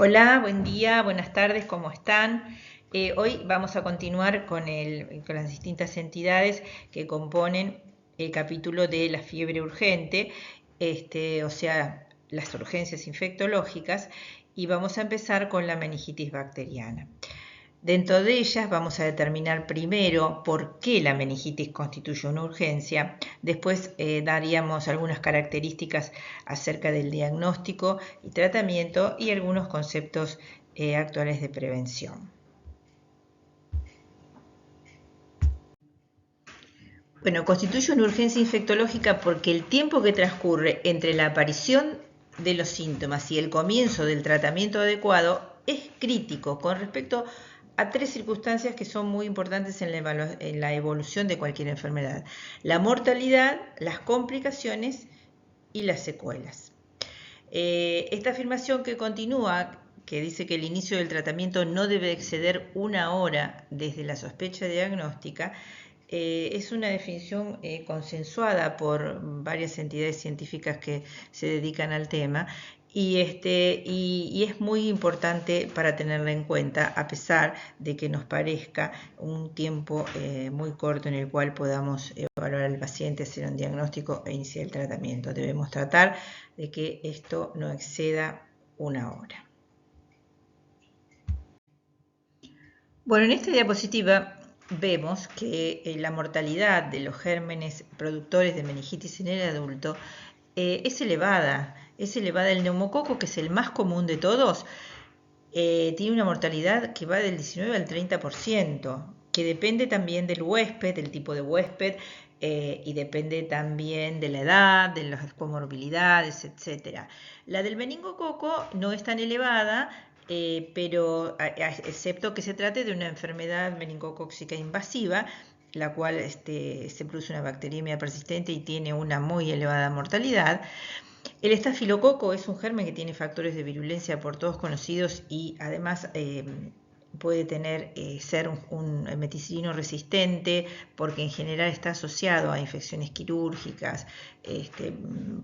Hola, buen día, buenas tardes, ¿cómo están? Hoy vamos a continuar con las distintas entidades que componen el capítulo de la fiebre urgente, o sea, las urgencias infectológicas, y vamos a empezar con la meningitis bacteriana. Dentro de ellas vamos a determinar primero por qué la meningitis constituye una urgencia, después daríamos algunas características acerca del diagnóstico y tratamiento y algunos conceptos actuales de prevención. Bueno, constituye una urgencia infectológica porque el tiempo que transcurre entre la aparición de los síntomas y el comienzo del tratamiento adecuado es crítico con respecto a tres circunstancias que son muy importantes en la evolución de cualquier enfermedad: la mortalidad, las complicaciones y las secuelas. Esta afirmación que continúa, que dice que el inicio del tratamiento no debe exceder 1 hora desde la sospecha diagnóstica, es una definición consensuada por varias entidades científicas que se dedican al tema y es muy importante para tenerla en cuenta, a pesar de que nos parezca un tiempo muy corto en el cual podamos evaluar al paciente, hacer un diagnóstico e iniciar el tratamiento. Debemos tratar de que esto no exceda 1 hora. Bueno, en esta diapositiva vemos que la mortalidad de los gérmenes productores de meningitis en el adulto es elevada. Es elevada. El neumococo, que es el más común de todos, tiene una mortalidad que va del 19 al 30%, que depende también del huésped, del tipo de huésped, y depende también de la edad, de las comorbilidades, etc. La del meningococo no es tan elevada, pero excepto que se trate de una enfermedad meningocócica invasiva, la cual se produce una bacteriemia persistente y tiene una muy elevada mortalidad. El estafilococo es un germen que tiene factores de virulencia por todos conocidos y además puede ser un meticilino resistente, porque en general está asociado a infecciones quirúrgicas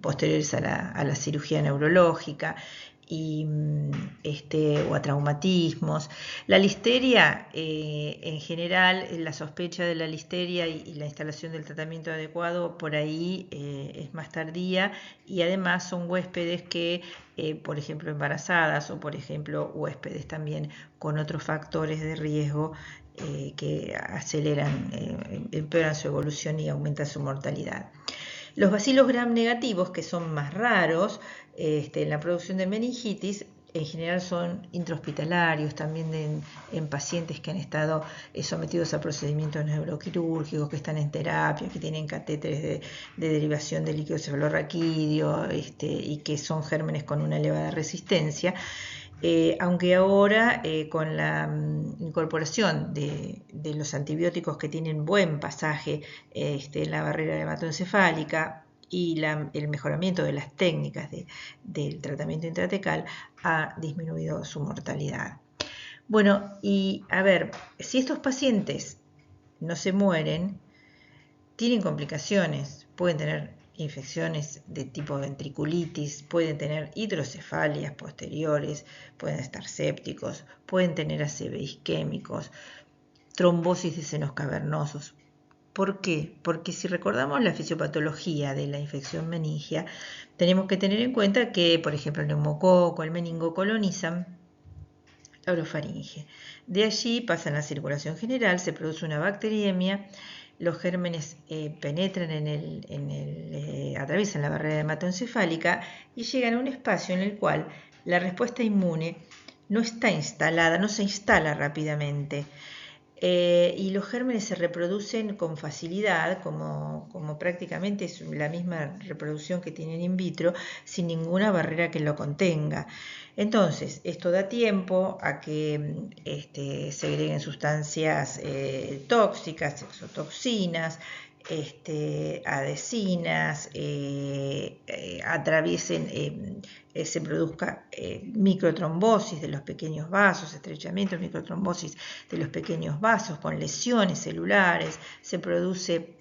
posteriores a la cirugía neurológica o a traumatismos. La listeria, en general, la sospecha de la listeria y la instalación del tratamiento adecuado por ahí es más tardía, y además son huéspedes que, por ejemplo, embarazadas, o por ejemplo huéspedes también con otros factores de riesgo que aceleran, empeoran su evolución y aumentan su mortalidad. Los bacilos gram negativos, que son más raros en la producción de meningitis, en general son intrahospitalarios, también en pacientes que han estado sometidos a procedimientos neuroquirúrgicos, que están en terapia, que tienen catéteres de derivación de líquido cefalorraquídeo y que son gérmenes con una elevada resistencia. Aunque ahora con la incorporación de los antibióticos que tienen buen pasaje en la barrera hematoencefálica y el mejoramiento de las técnicas del tratamiento intratecal, ha disminuido su mortalidad. Bueno, y a ver, si estos pacientes no se mueren, tienen complicaciones, pueden tener infecciones de tipo ventriculitis, pueden tener hidrocefalias posteriores, pueden estar sépticos, pueden tener ACV isquémicos, trombosis de senos cavernosos. ¿Por qué? Porque si recordamos la fisiopatología de la infección meningia, tenemos que tener en cuenta que, por ejemplo, el neumococo, el meningo colonizan la orofaringe. De allí pasan a la circulación general, se produce una bacteriemia, los gérmenes penetran atraviesan la barrera hematoencefálica y llegan a un espacio en el cual la respuesta inmune no está instalada, no se instala rápidamente. Y los gérmenes se reproducen con facilidad, como prácticamente es la misma reproducción que tienen in vitro, sin ninguna barrera que lo contenga. Entonces, esto da tiempo a que segreguen sustancias tóxicas, exotoxinas, adhesinas, atraviesen, se produzca microtrombosis de los pequeños vasos, estrechamiento, microtrombosis de los pequeños vasos con lesiones celulares, se produce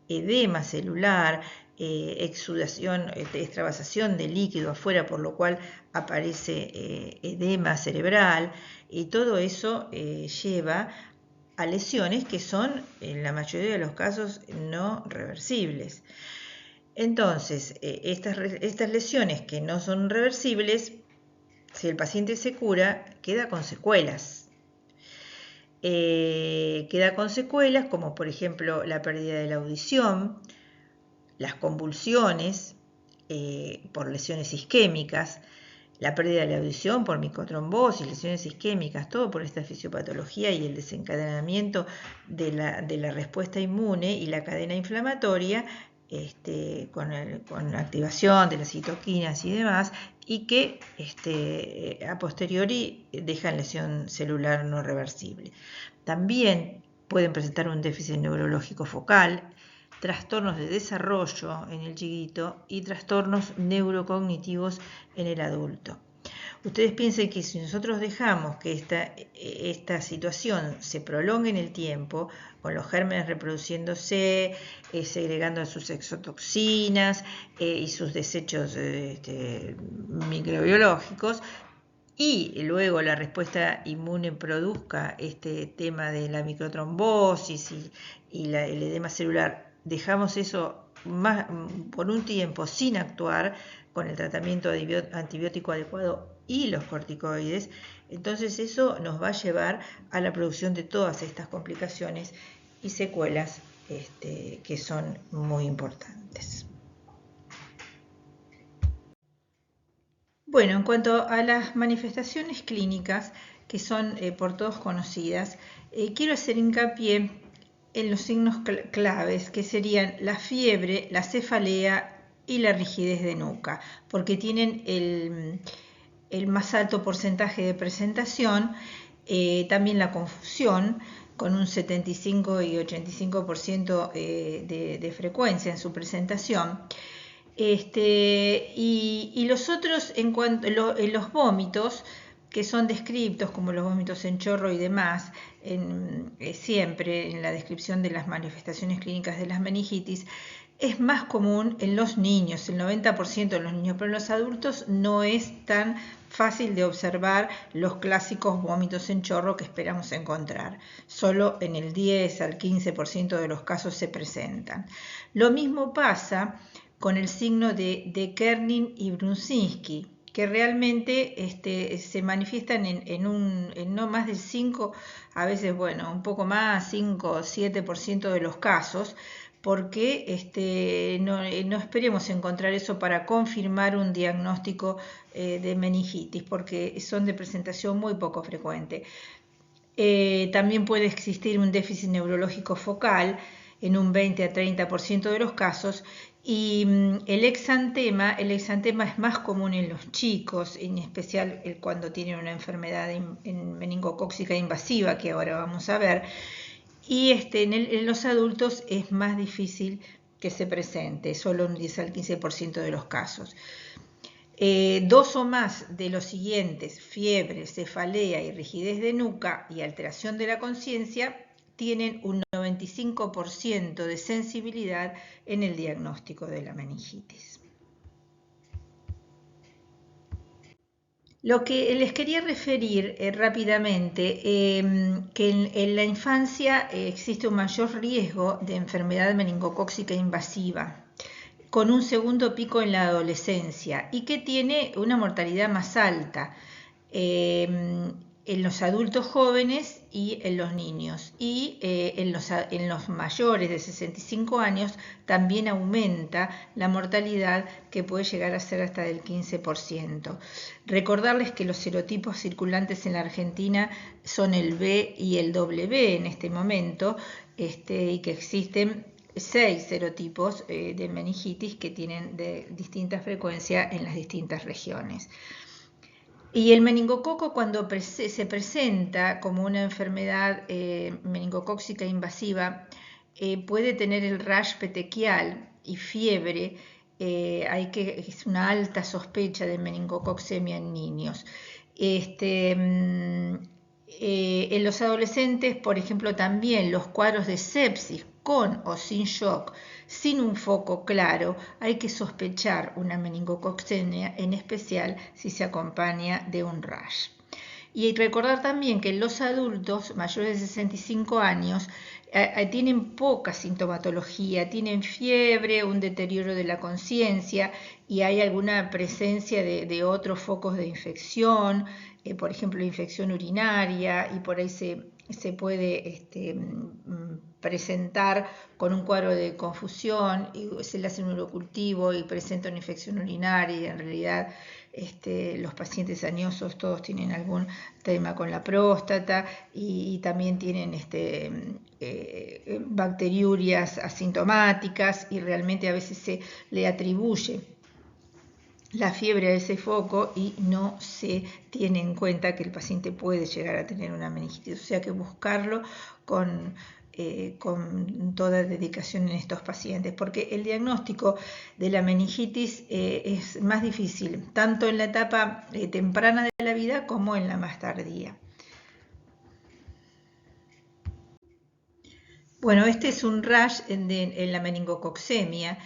edema celular, exudación, extravasación de líquido afuera, por lo cual aparece edema cerebral, y todo eso lleva a lesiones que son, en la mayoría de los casos, no reversibles. Entonces, estas lesiones que no son reversibles, si el paciente se cura, queda con secuelas. Queda con secuelas como por ejemplo la pérdida de la audición, las convulsiones por lesiones isquémicas, la pérdida de la audición por micotrombosis, lesiones isquémicas, todo por esta fisiopatología y el desencadenamiento de la respuesta inmune y la cadena inflamatoria, con la activación de las citoquinas y demás, y que a posteriori dejan lesión celular no reversible. También pueden presentar un déficit neurológico focal, trastornos de desarrollo en el chiquito y trastornos neurocognitivos en el adulto. Ustedes piensen que si nosotros dejamos que esta situación se prolongue en el tiempo, con los gérmenes reproduciéndose, segregando sus exotoxinas y sus desechos microbiológicos, y luego la respuesta inmune produzca este tema de la microtrombosis y el edema celular, dejamos eso por un tiempo sin actuar con el tratamiento antibiótico adecuado y los corticoides, entonces eso nos va a llevar a la producción de todas estas complicaciones y secuelas que son muy importantes. Bueno, en cuanto a las manifestaciones clínicas, que son por todos conocidas, quiero hacer hincapié en los signos claves, que serían la fiebre, la cefalea y la rigidez de nuca, porque tienen el más alto porcentaje de presentación, también la confusión, con un 75 y 85% de frecuencia en su presentación. Y los otros, en los vómitos, que son descriptos como los vómitos en chorro y demás, siempre en la descripción de las manifestaciones clínicas de las meningitis, es más común en los niños, el 90% de los niños, pero en los adultos no es tan fácil de observar los clásicos vómitos en chorro que esperamos encontrar. Solo en el 10 al 15% de los casos se presentan. Lo mismo pasa con el signo de Kernin y Brunzinski, que realmente se manifiestan en no más del 5, a veces, bueno, un poco más, 5 o 7% de los casos, porque no esperemos encontrar eso para confirmar un diagnóstico de meningitis, porque son de presentación muy poco frecuente. También puede existir un déficit neurológico focal en un 20 a 30% de los casos, y el exantema es más común en los chicos, en especial cuando tienen una enfermedad meningocócica invasiva, que ahora vamos a ver, y en los adultos es más difícil que se presente, solo un 10 al 15% de los casos. 2 o más de los siguientes, fiebre, cefalea y rigidez de nuca y alteración de la conciencia, tienen un 95% de sensibilidad en el diagnóstico de la meningitis. Lo que les quería referir rápidamente, que en la infancia existe un mayor riesgo de enfermedad meningocócica invasiva, con un segundo pico en la adolescencia y que tiene una mortalidad más alta en los adultos jóvenes y en los niños. Y en los mayores de 65 años también aumenta la mortalidad, que puede llegar a ser hasta del 15%. Recordarles que los serotipos circulantes en la Argentina son el B y el W en este momento, y que existen 6 serotipos de meningitis que tienen de distinta frecuencia en las distintas regiones. Y el meningococo, cuando se presenta como una enfermedad meningocócica invasiva, puede tener el rash petequial y fiebre. Es una alta sospecha de meningococcemia en niños. En los adolescentes, por ejemplo, también los cuadros de sepsis con o sin shock, sin un foco claro, hay que sospechar una meningococcemia, en especial si se acompaña de un rash. Y recordar también que los adultos mayores de 65 años tienen poca sintomatología, tienen fiebre, un deterioro de la conciencia y hay alguna presencia de otros focos de infección, por ejemplo, infección urinaria, y por ahí se puede presentar con un cuadro de confusión y se le hace un urocultivo y presenta una infección urinaria y en realidad los pacientes añosos todos tienen algún tema con la próstata y también tienen bacteriurias asintomáticas y realmente a veces se le atribuye la fiebre a ese foco y no se tiene en cuenta que el paciente puede llegar a tener una meningitis, o sea que buscarlo con toda dedicación en estos pacientes, porque el diagnóstico de la meningitis es más difícil, tanto en la etapa temprana de la vida como en la más tardía. Bueno, este es un rash en la meningococcemia.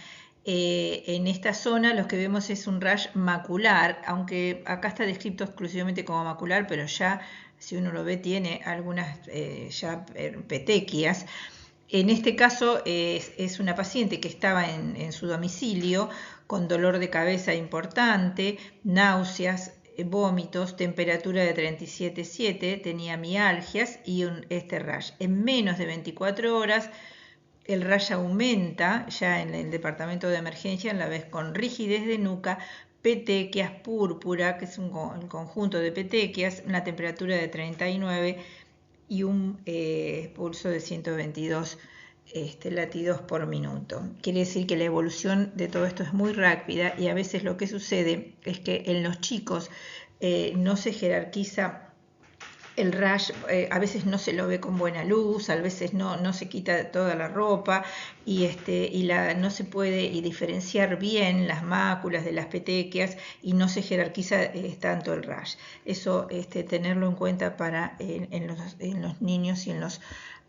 En esta zona lo que vemos es un rash macular, aunque acá está descrito exclusivamente como macular, pero ya, si uno lo ve, tiene algunas petequias. En este caso es una paciente que estaba en su domicilio con dolor de cabeza importante, náuseas, vómitos, temperatura de 37,7, tenía mialgias y este rash. En menos de 24 horas el rash aumenta ya en el departamento de emergencia, a la vez con rigidez de nuca, petequias, púrpura, que es un conjunto de petequias, una temperatura de 39 y un pulso de 122 latidos por minuto. Quiere decir que la evolución de todo esto es muy rápida y a veces lo que sucede es que en los chicos no se jerarquiza el rash, a veces no se lo ve con buena luz, a veces no se quita toda la ropa y no se puede diferenciar bien las máculas de las petequias y no se jerarquiza tanto el rash. Eso tenerlo en cuenta para en los niños y en los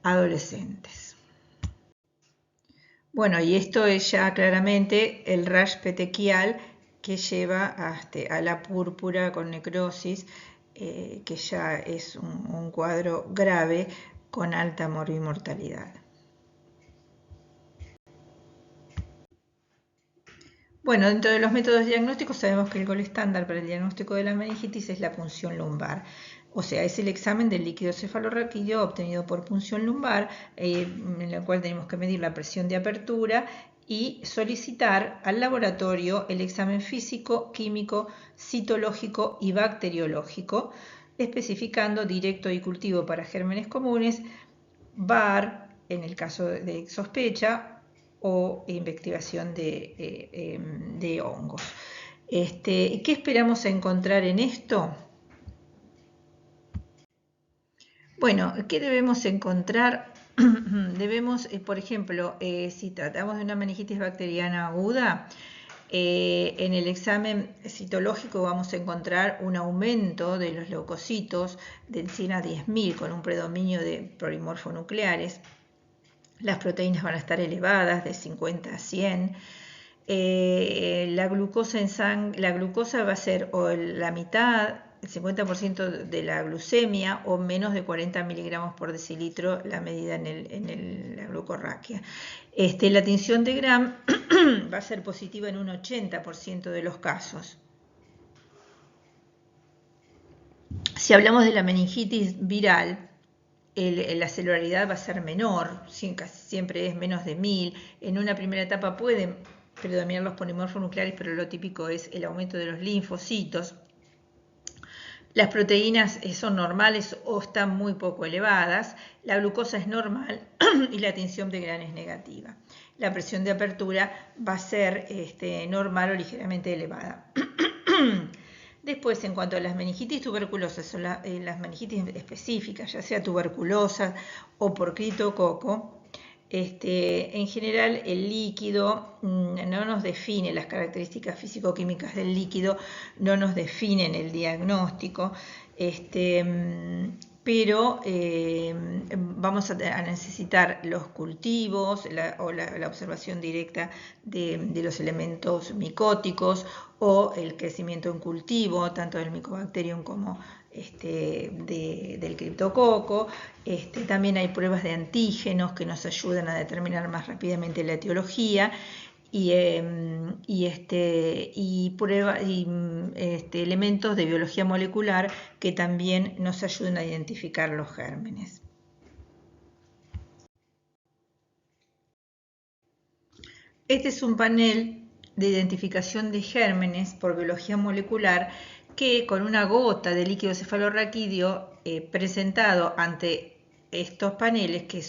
adolescentes. Bueno, y esto es ya claramente el rash petequial que lleva a la púrpura con necrosis, que ya es un cuadro grave con alta morbimortalidad. Bueno, dentro de los métodos diagnósticos sabemos que el gol estándar para el diagnóstico de la meningitis es la punción lumbar. O sea, es el examen del líquido cefalorraquídeo obtenido por punción lumbar, en el cual tenemos que medir la presión de apertura y solicitar al laboratorio el examen físico, químico, citológico y bacteriológico, especificando directo y cultivo para gérmenes comunes, VAR en el caso de sospecha, o investigación de hongos. ¿Qué esperamos encontrar en esto? Bueno, ¿qué debemos encontrar? Debemos, por ejemplo, si tratamos de una meningitis bacteriana aguda, en el examen citológico vamos a encontrar un aumento de los leucocitos de 100 a 10.000 con un predominio de polimorfonucleares. Las proteínas van a estar elevadas de 50 a 100. La glucosa en sangre, la glucosa va a ser o la mitad, el 50% de la glucemia o menos de 40 miligramos por decilitro la medida en la glucorraquia. La tinción de Gram va a ser positiva en un 80% de los casos. Si hablamos de la meningitis viral, la celularidad va a ser menor, siempre es menos de 1000. En una primera etapa pueden predominar los polimorfonucleares, pero lo típico es el aumento de los linfocitos. Las proteínas son normales o están muy poco elevadas, la glucosa es normal y la tinción de Gram es negativa. La presión de apertura va a ser normal o ligeramente elevada. Después, en cuanto a las meningitis tuberculosas, son las meningitis específicas, ya sea tuberculosa o por criptococo, En general, el líquido no nos define, las características físico-químicas del líquido no nos definen el diagnóstico, pero vamos a necesitar los cultivos o la observación directa de los elementos micóticos o el crecimiento en cultivo, tanto del Mycobacterium como del criptococo. También hay pruebas de antígenos que nos ayudan a determinar más rápidamente la etiología y elementos de biología molecular que también nos ayudan a identificar los gérmenes. Este es un panel de identificación de gérmenes por biología molecular que con una gota de líquido cefalorraquídeo presentado ante estos paneles que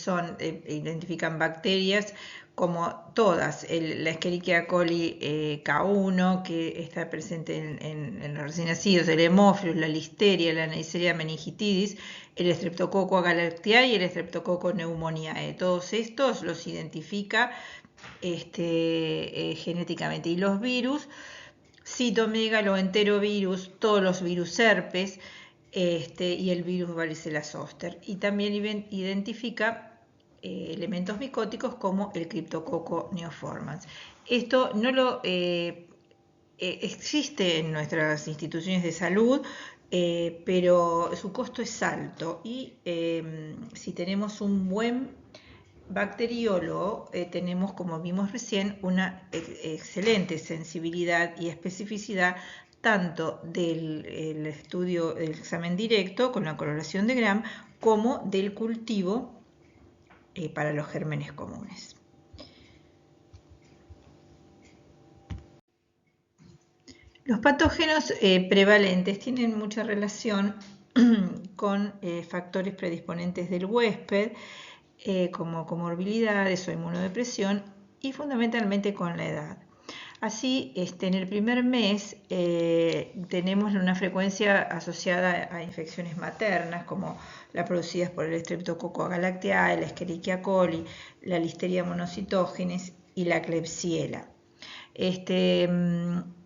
identifican bacterias como todas, la Escherichia coli K1 que está presente en los recién nacidos, el Haemophilus, la Listeria, la Neisseria meningitidis, el Streptococcus agalactiae y el Streptococcus pneumoniae. Todos estos los identifica genéticamente. Y los virus, citomegalo, enterovirus, todos los virus herpes y el virus varicela zoster. Y también identifica elementos micóticos como el Cryptococcus neoformans. Esto no lo existe en nuestras instituciones de salud, pero su costo es alto y si tenemos un buen bacteriólogo, tenemos, como vimos recién, una excelente sensibilidad y especificidad tanto del estudio del examen directo con la coloración de Gram como del cultivo para los gérmenes comunes. Los patógenos prevalentes tienen mucha relación con factores predisponentes del huésped, como comorbilidades o inmunodepresión y fundamentalmente con la edad. Así, en el primer mes tenemos una frecuencia asociada a infecciones maternas como las producidas por el Streptococcus agalactiae, la Escherichia coli, la Listeria monocytogenes y la Klebsiella.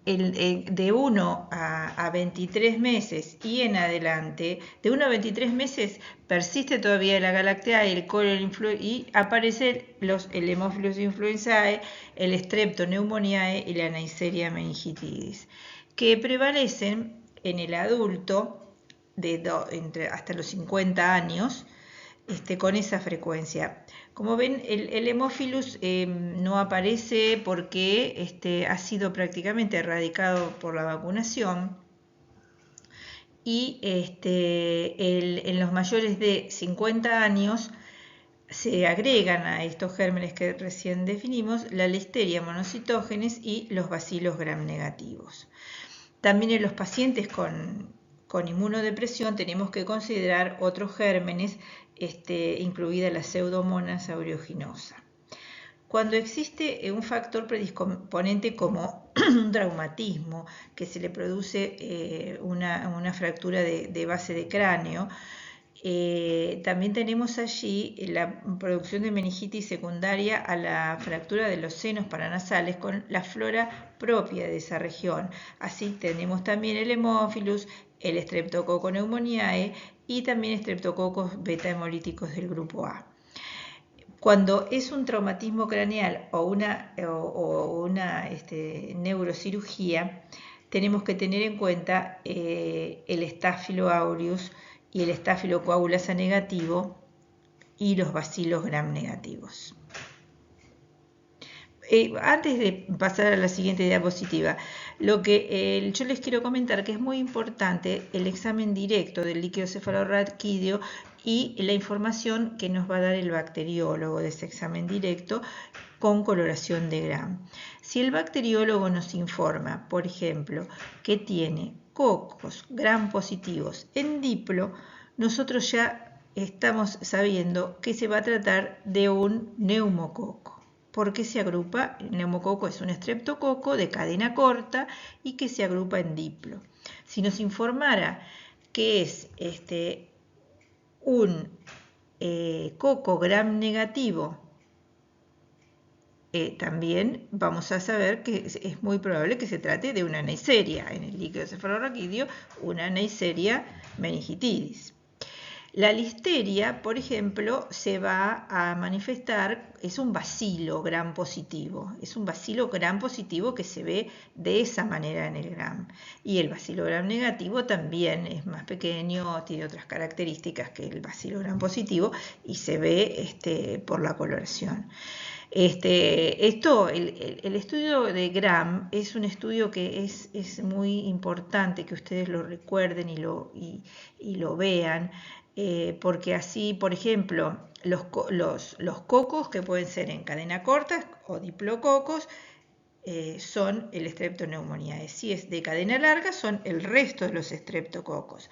De 1 a 23 meses y en adelante, de 1 a 23 meses persiste todavía la Galactiae, el coli y aparece el Haemophilus influenzae, el Streptoneumonae y la Neisseria meningitidis, que prevalecen en el adulto hasta los 50 años con esa frecuencia. Como ven, el Haemophilus no aparece porque ha sido prácticamente erradicado por la vacunación y en los mayores de 50 años se agregan a estos gérmenes que recién definimos la Listeria monocytogenes y los bacilos gram negativos. También en los pacientes con inmunodepresión tenemos que considerar otros gérmenes, incluida la Pseudomonas aeruginosa. Cuando existe un factor predisponente como un traumatismo, que se le produce una fractura de base de cráneo, también tenemos allí la producción de meningitis secundaria a la fractura de los senos paranasales con la flora propia de esa región. Así tenemos también el Haemophilus, el Streptococcus pneumoniae y también estreptococos beta hemolíticos del grupo A. Cuando es un traumatismo craneal o una neurocirugía, tenemos que tener en cuenta el Staphylo aureus y el Staphylo coagulasa negativo y los bacilos gram negativos. Antes de pasar a la siguiente diapositiva, lo que yo les quiero comentar que es muy importante el examen directo del líquido cefalorraquídeo y la información que nos va a dar el bacteriólogo de ese examen directo con coloración de Gram. Si el bacteriólogo nos informa, por ejemplo, que tiene cocos gram positivos en diplo, nosotros ya estamos sabiendo que se va a tratar de un neumococo. ¿Por qué se agrupa? El neumococo es un estreptococo de cadena corta y que se agrupa en diplo. Si nos informara que es un coco gram negativo también vamos a saber que es muy probable que se trate de una Neisseria, en el líquido cefalorraquídeo, una Neisseria meningitidis. La listeria, por ejemplo, se va a manifestar, es un bacilo gram positivo, es un bacilo gram positivo que se ve de esa manera en el gram. Y el bacilo gram negativo también es más pequeño, tiene otras características que el bacilo gram positivo y se ve por la coloración. El estudio de Gram es un estudio que es muy importante que ustedes lo recuerden y lo vean, porque así, por ejemplo, los cocos que pueden ser en cadena corta o diplococos son el streptoneumonía. Si es de cadena larga, son el resto de los streptococos.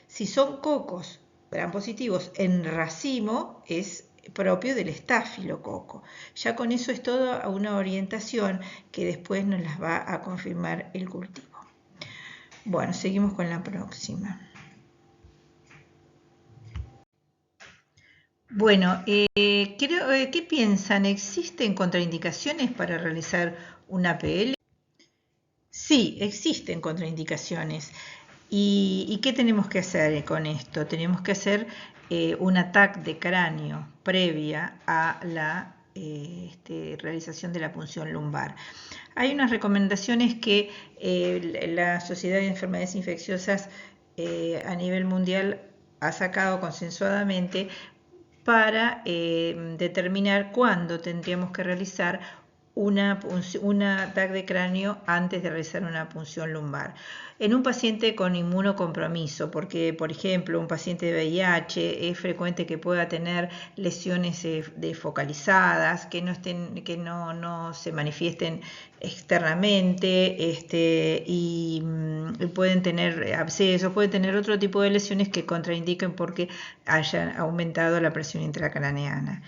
Si son cocos gram positivos en racimo, es propio del estafilococo. Ya con eso es toda una orientación que después nos las va a confirmar el cultivo. Bueno, seguimos con la próxima. Bueno, ¿qué piensan? ¿Existen contraindicaciones para realizar una PL? Sí, existen contraindicaciones. ¿Y qué tenemos que hacer con esto? Tenemos que hacer un ataque de cráneo previa a la realización de la punción lumbar. Hay unas recomendaciones que la Sociedad de Enfermedades Infecciosas a nivel mundial ha sacado consensuadamente para determinar cuándo tendríamos que realizar un ataque de cráneo antes de realizar una punción lumbar. En un paciente con inmunocompromiso, porque por ejemplo un paciente de VIH es frecuente que pueda tener lesiones focalizadas, que no se manifiesten externamente y pueden tener abscesos, pueden tener otro tipo de lesiones que contraindiquen porque hayan aumentado la presión intracraneana.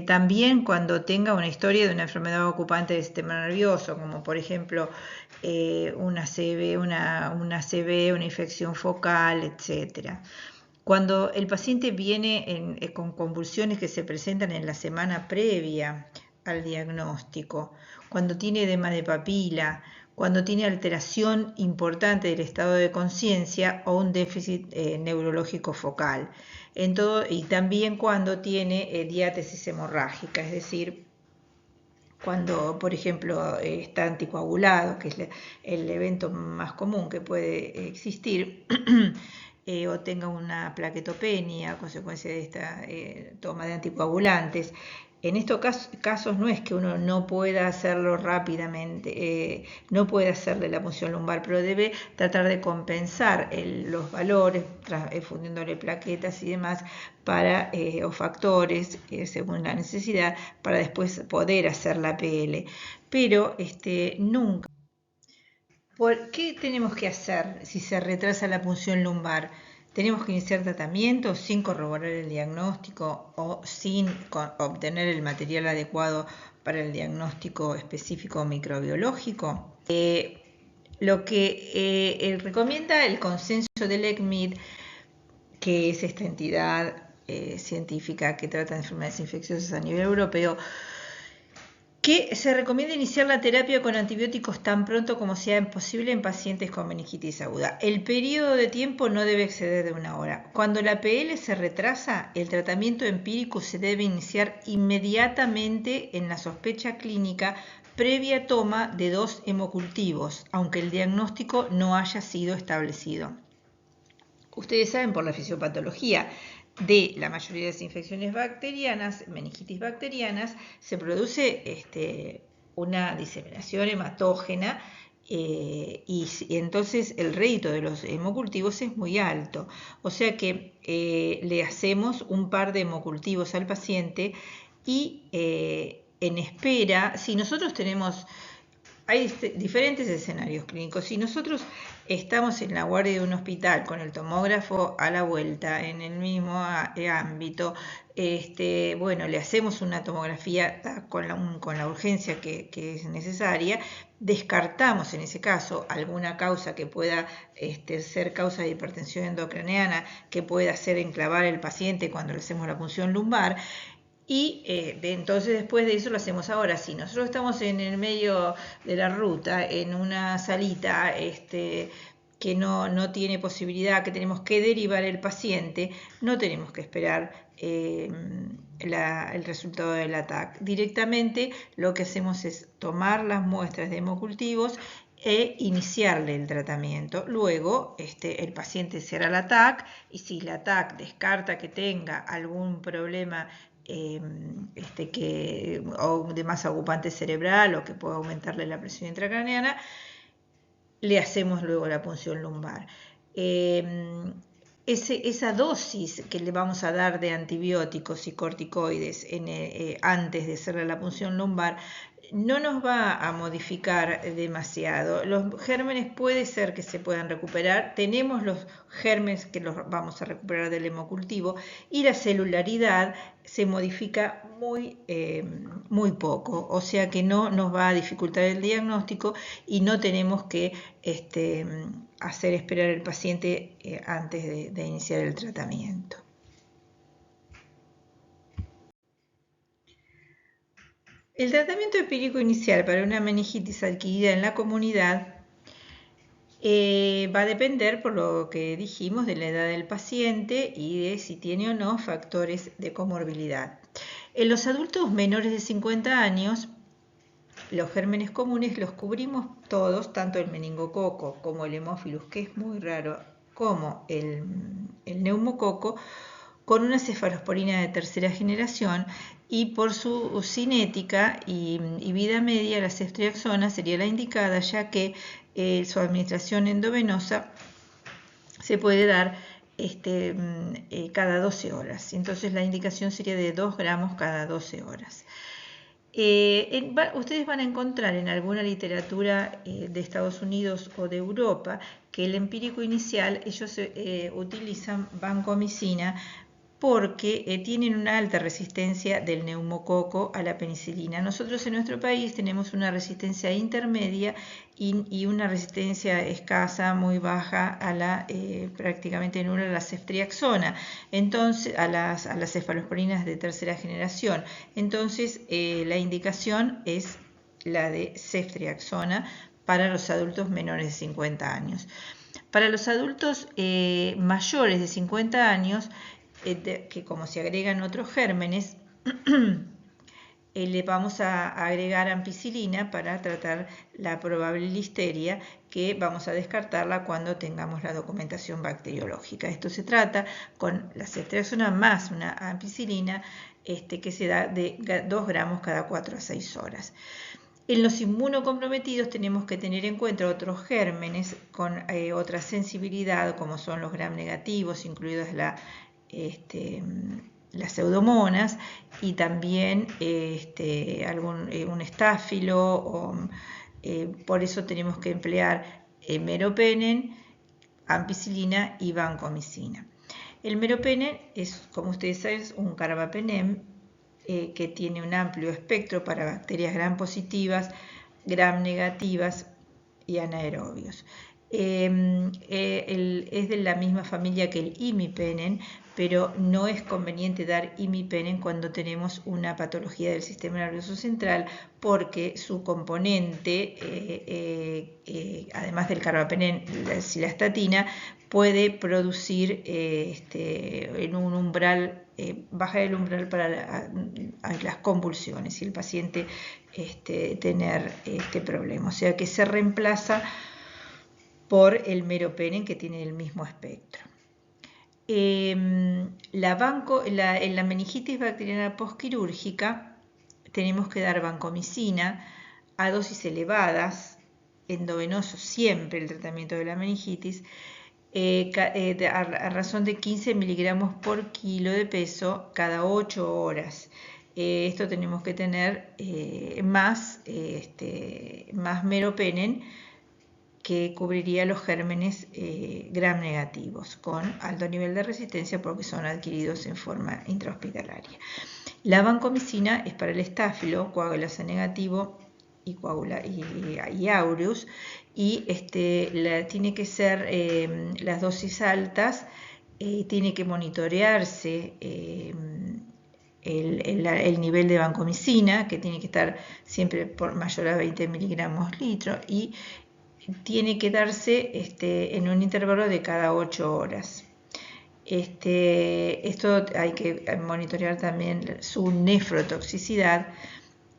También cuando tenga una historia de una enfermedad ocupante del sistema nervioso, como por ejemplo una CB, una infección focal, etc. Cuando el paciente viene con convulsiones que se presentan en la semana previa al diagnóstico, cuando tiene edema de papila, cuando tiene alteración importante del estado de conciencia o un déficit neurológico focal. Y también cuando tiene diátesis hemorrágica, es decir, cuando, por ejemplo, está anticoagulado, que es el evento más común que puede existir, o tenga una plaquetopenia a consecuencia de esta toma de anticoagulantes. En estos casos no es que uno no pueda hacerlo rápidamente, no puede hacerle la punción lumbar, pero debe tratar de compensar los valores, fundiéndole plaquetas y demás, o factores, según la necesidad, para después poder hacer la PL. Pero nunca. ¿Qué tenemos que hacer si se retrasa la punción lumbar? Tenemos que iniciar tratamiento sin corroborar el diagnóstico o sin obtener el material adecuado para el diagnóstico específico microbiológico. Lo que recomienda el consenso del ECMID, que es esta entidad científica que trata de enfermedades infecciosas a nivel europeo, que se recomienda iniciar la terapia con antibióticos tan pronto como sea posible en pacientes con meningitis aguda. El periodo de tiempo no debe exceder de 1 hora. Cuando la PL se retrasa, el tratamiento empírico se debe iniciar inmediatamente en la sospecha clínica previa toma de 2 hemocultivos, aunque el diagnóstico no haya sido establecido. Ustedes saben por la fisiopatología de la mayoría de las infecciones bacterianas, meningitis bacterianas, se produce una diseminación hematógena y entonces el rédito de los hemocultivos es muy alto. O sea que le hacemos un par de hemocultivos al paciente y en espera, si nosotros tenemos... Hay diferentes escenarios clínicos. Si nosotros estamos en la guardia de un hospital con el tomógrafo a la vuelta, en el mismo ámbito, bueno, le hacemos una tomografía con la urgencia que es necesaria, descartamos en ese caso alguna causa que pueda ser causa de hipertensión endocraneana, que pueda hacer enclavar el paciente cuando le hacemos la punción lumbar, Y entonces después de eso lo hacemos ahora. Si nosotros estamos en el medio de la ruta, en una salita que no tiene posibilidad, que tenemos que derivar el paciente, no tenemos que esperar el resultado del ATAC. Directamente lo que hacemos es tomar las muestras de hemocultivos e iniciarle el tratamiento. Luego el paciente se hará el ATAC y si la ATAC descarta que tenga algún problema o de masa ocupante cerebral o que pueda aumentarle la presión intracraneana, le hacemos luego la punción lumbar. Esa dosis que le vamos a dar de antibióticos y corticoides antes de hacerle la punción lumbar no nos va a modificar demasiado. Los gérmenes puede ser que se puedan recuperar. Tenemos los gérmenes que los vamos a recuperar del hemocultivo y la celularidad se modifica muy poco. O sea que no nos va a dificultar el diagnóstico y no tenemos que hacer esperar al paciente antes de iniciar el tratamiento. El tratamiento empírico inicial para una meningitis adquirida en la comunidad va a depender, por lo que dijimos, de la edad del paciente y de si tiene o no factores de comorbilidad. En los adultos menores de 50 años, los gérmenes comunes los cubrimos todos, tanto el meningococo como el hemófilus, que es muy raro, como el neumococo, con una cefalosporina de tercera generación, y por su cinética y vida media, la ceftriaxona sería la indicada, ya que su administración endovenosa se puede dar cada 12 horas. Entonces la indicación sería de 2 gramos cada 12 horas. Ustedes van a encontrar en alguna literatura de Estados Unidos o de Europa que el empírico inicial ellos utilizan vancomicina porque tienen una alta resistencia del neumococo a la penicilina. Nosotros en nuestro país tenemos una resistencia intermedia y una resistencia escasa, muy baja, a la prácticamente nula, a la ceftriaxona, entonces a las cefalosporinas de tercera generación. Entonces la indicación es la de ceftriaxona para los adultos menores de 50 años. Para los adultos mayores de 50 años, que como se agregan otros gérmenes, le vamos a agregar ampicilina para tratar la probable listeria, que vamos a descartarla cuando tengamos la documentación bacteriológica. Esto se trata con la ceftriaxona más una ampicilina que se da de 2 gramos cada 4 a 6 horas. En los inmunocomprometidos tenemos que tener en cuenta otros gérmenes con otra sensibilidad, como son los gram negativos, incluidos las pseudomonas, y también un estáfilo. Por eso tenemos que emplear meropenem, ampicilina y vancomicina. El meropenem es, como ustedes saben, un carbapenem que tiene un amplio espectro para bacterias gram positivas, gram negativas y anaerobios. Es de la misma familia que el imipenem, pero no es conveniente dar imipenem cuando tenemos una patología del sistema nervioso central, porque su componente, además del carbapenem, la cilastatina, puede producir en un umbral, bajar el umbral para las convulsiones y el paciente tener este problema. O sea que se reemplaza por el meropenem, que tiene el mismo espectro. En la meningitis bacteriana postquirúrgica tenemos que dar vancomicina a dosis elevadas, endovenoso siempre el tratamiento de la meningitis, a razón de 15 miligramos por kilo de peso cada 8 horas. Esto tenemos que tener más meropenem, que cubriría los gérmenes gram negativos con alto nivel de resistencia porque son adquiridos en forma intrahospitalaria. La vancomicina es para el estáfilo, coagulasa negativo y aureus, y tiene que ser las dosis altas, tiene que monitorearse el nivel de vancomicina, que tiene que estar siempre por mayor a 20 miligramos litro, y tiene que darse en un intervalo de cada 8 horas. Esto hay que monitorear también su nefrotoxicidad,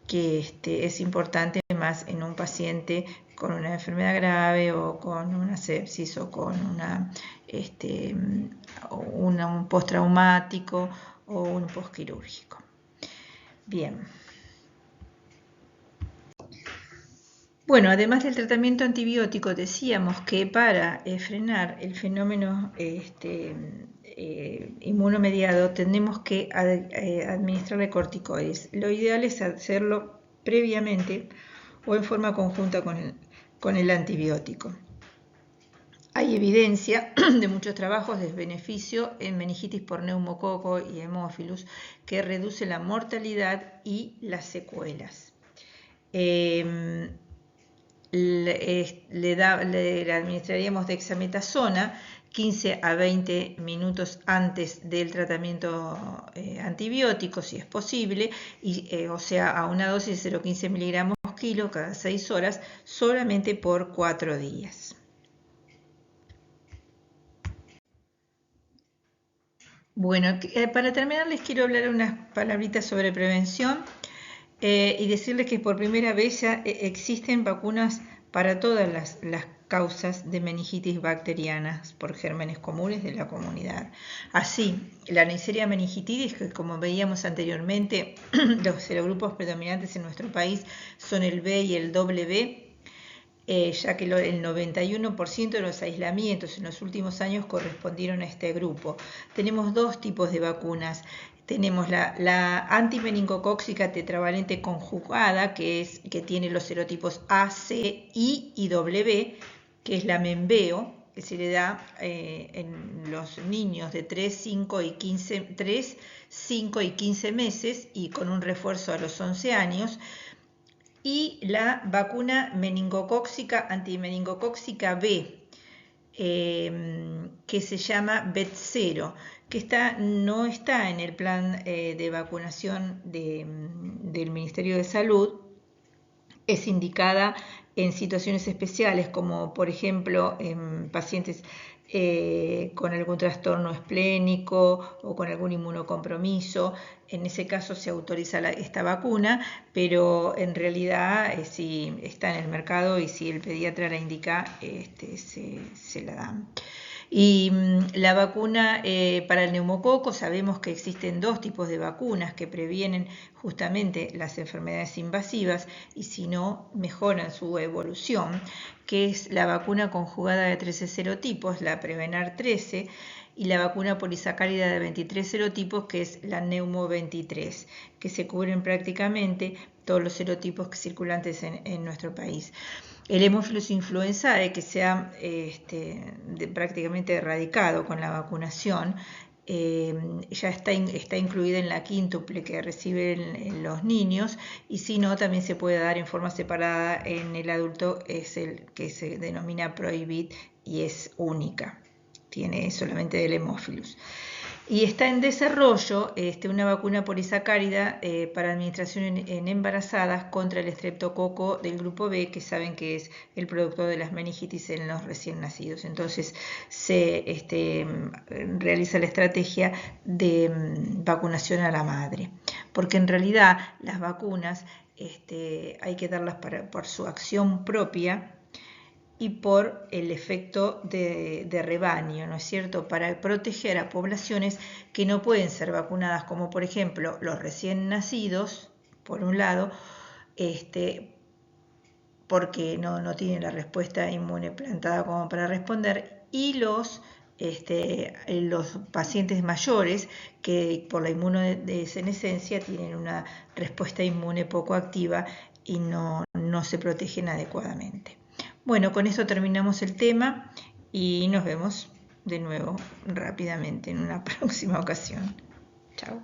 que es importante más en un paciente con una enfermedad grave o con una sepsis o con un postraumático o un postquirúrgico. Bien. Bueno, además del tratamiento antibiótico, decíamos que para frenar el fenómeno inmunomediado tenemos que administrarle corticoides. Lo ideal es hacerlo previamente o en forma conjunta con el antibiótico. Hay evidencia de muchos trabajos de beneficio en meningitis por neumococo y hemófilus que reduce la mortalidad y las secuelas. Le administraríamos dexametasona 15 a 20 minutos antes del tratamiento antibiótico, si es posible, o sea, a una dosis de 0,15 miligramos kilo cada 6 horas, solamente por 4 días. Bueno, para terminar les quiero hablar unas palabritas sobre prevención y decirles que por primera vez ya existen vacunas para todas las causas de meningitis bacterianas por gérmenes comunes de la comunidad. Así, la Neisseria meningitidis, que como veíamos anteriormente, los serogrupos predominantes en nuestro país son el B y el W, ya que el 91% de los aislamientos en los últimos años correspondieron a este grupo. Tenemos dos tipos de vacunas. Tenemos la antimeningocóxica tetravalente conjugada, que tiene los serotipos A, C, I y W, que es la Menveo, que se le da en los niños de 3, 5 y 15 meses y con un refuerzo a los 11 años. Y la vacuna meningocóxica, antimeningocóxica B, que se llama Bet0, que no está en el plan de vacunación del Ministerio de Salud. Es indicada en situaciones especiales, como por ejemplo en pacientes con algún trastorno esplénico o con algún inmunocompromiso. En ese caso se autoriza esta vacuna, pero en realidad si está en el mercado y si el pediatra la indica, se la dan. Y la vacuna para el neumococo, sabemos que existen dos tipos de vacunas que previenen justamente las enfermedades invasivas y si no mejoran su evolución, que es la vacuna conjugada de 13 serotipos, la Prevenar 13, y la vacuna polisacárida de 23 serotipos, que es la Neumo 23, que se cubren prácticamente todos los serotipos circulantes en nuestro país. El Haemophilus influenzae, que se ha prácticamente erradicado con la vacunación, ya está incluida en la quíntuple que reciben los niños, y si no, también se puede dar en forma separada en el adulto, es el que se denomina Prohibit y es única, tiene solamente el Haemophilus. Y está en desarrollo una vacuna polisacárida para administración en embarazadas contra el estreptococo del grupo B, que saben que es el productor de las meningitis en los recién nacidos. Entonces se realiza la estrategia de vacunación a la madre, porque en realidad las vacunas hay que darlas por su acción propia y por el efecto de rebaño, ¿no es cierto?, para proteger a poblaciones que no pueden ser vacunadas, como por ejemplo los recién nacidos, por un lado, porque no tienen la respuesta inmune plantada como para responder, y los pacientes mayores que por la inmunodesenescencia tienen una respuesta inmune poco activa y no se protegen adecuadamente. Bueno, con esto terminamos el tema y nos vemos de nuevo rápidamente en una próxima ocasión. Chao.